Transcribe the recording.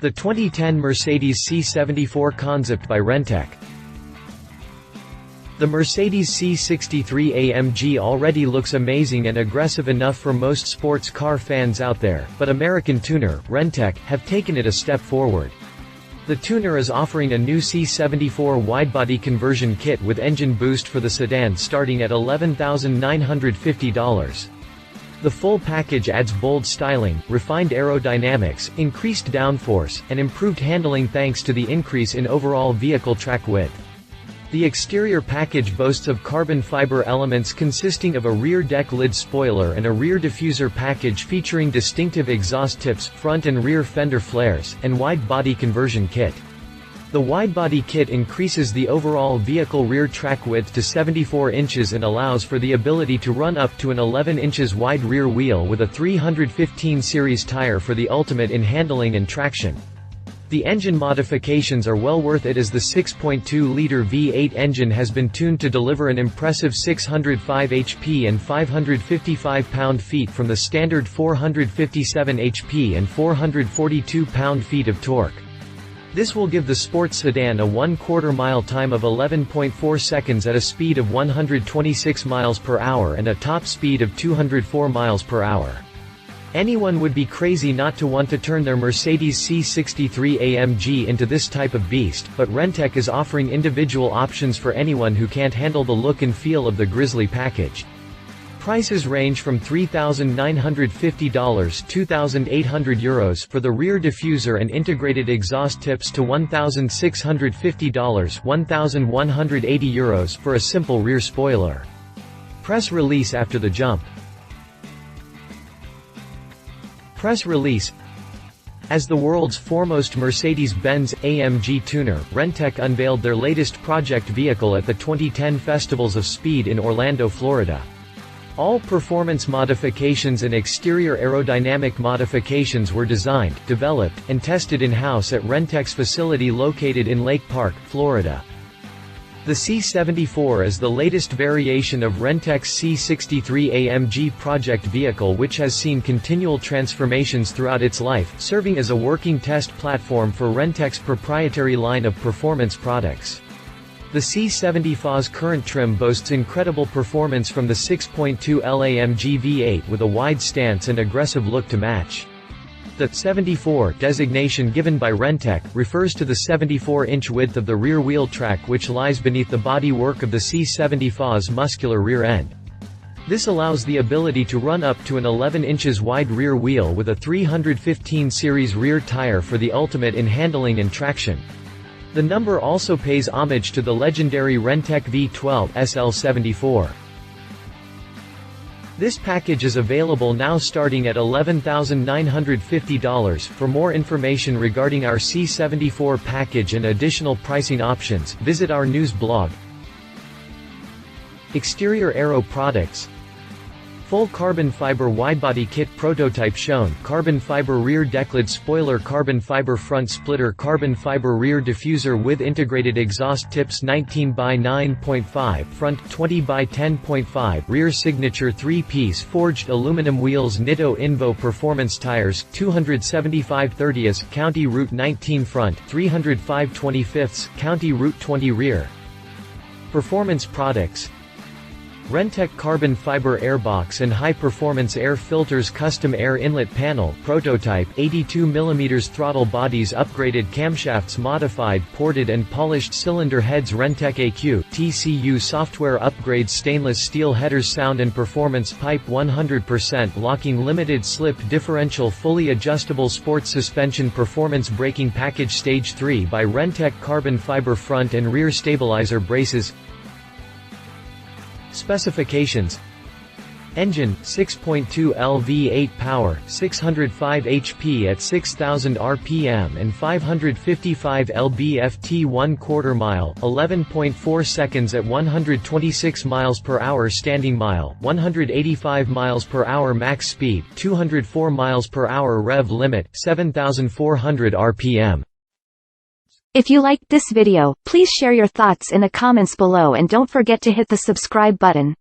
The 2010 Mercedes C74 Konzept by Renntech. The Mercedes C63 AMG already looks amazing and aggressive enough for most sports car fans out there, but American tuner, Renntech, have taken it a step forward. The tuner is offering a new C74 widebody conversion kit with engine boost for the sedan starting at $11,950. The full package adds bold styling, refined aerodynamics, increased downforce, and improved handling thanks to the increase in overall vehicle track width. The exterior package boasts of carbon fiber elements consisting of a rear deck lid spoiler and a rear diffuser package featuring distinctive exhaust tips, front and rear fender flares, and wide body conversion kit. The widebody kit increases the overall vehicle rear track width to 74 inches and allows for the ability to run up to an 11 inches wide rear wheel with a 315 series tire for the ultimate in handling and traction. The engine modifications are well worth it as the 6.2-liter V8 engine has been tuned to deliver an impressive 605 HP and 555 pound-feet from the standard 457 HP and 442 pound-feet of torque. This will give the sports sedan a 1/4 mile time of 11.4 seconds at a speed of 126 miles per hour and a top speed of 204 miles per hour. Anyone would be crazy not to want to turn their Mercedes C63 AMG into this type of beast, but Renntech is offering individual options for anyone who can't handle the look and feel of the Grizzly package. Prices range from $3,950 €2,800 for the rear diffuser and integrated exhaust tips to $1,650 €1,180 for a simple rear spoiler. Press release after the jump. Press release. As the world's foremost Mercedes-Benz AMG tuner, Renntech unveiled their latest project vehicle at the 2010 Festivals of Speed in Orlando, Florida. All performance modifications and exterior aerodynamic modifications were designed, developed, and tested in-house at Renntech's facility located in Lake Park, Florida. The C74 is the latest variation of Renntech's C63 AMG project vehicle, which has seen continual transformations throughout its life, serving as a working test platform for Renntech's proprietary line of performance products. The C74's current trim boasts incredible performance from the 6.2L AMG V8 with a wide stance and aggressive look to match. The 74 designation given by Renntech refers to the 74-inch width of the rear wheel track which lies beneath the bodywork of the C74's muscular rear end. This allows the ability to run up to an 11 inches wide rear wheel with a 315 series rear tire for the ultimate in handling and traction. The number also pays homage to the legendary Renntech V12 SL74. This package is available now starting at $11,950. For more information regarding our C74 package and additional pricing options, visit our news blog. Exterior aero products. Full carbon fiber widebody kit prototype shown, carbon fiber rear decklid spoiler, carbon fiber front splitter, carbon fiber rear diffuser with integrated exhaust tips, 19 by 9.5, front 20 by 10.5, rear signature 3-piece forged aluminum wheels, Nitto Invo performance tires, 275 30ths, County Route 19 front, 305 25ths, County Route 20 rear. Performance products. Renntech carbon fiber airbox and high-performance air filters, custom air inlet panel, prototype, 82 mm throttle bodies, upgraded camshafts, modified, ported and polished cylinder heads, Renntech AQ, TCU software upgrades, stainless steel headers, sound and performance pipe, 100% locking, limited slip differential, fully adjustable sports suspension, performance braking package, stage 3 by Renntech, carbon fiber front and rear stabilizer braces. Specifications. Engine, 6.2L V8 power, 605 HP at 6,000 RPM and 555 lb-ft, 1/4 mile, 11.4 seconds at 126 miles per hour standing mile, 185 miles per hour max speed, 204 miles per hour rev limit, 7,400 RPM. If you liked this video, please share your thoughts in the comments below and don't forget to hit the subscribe button.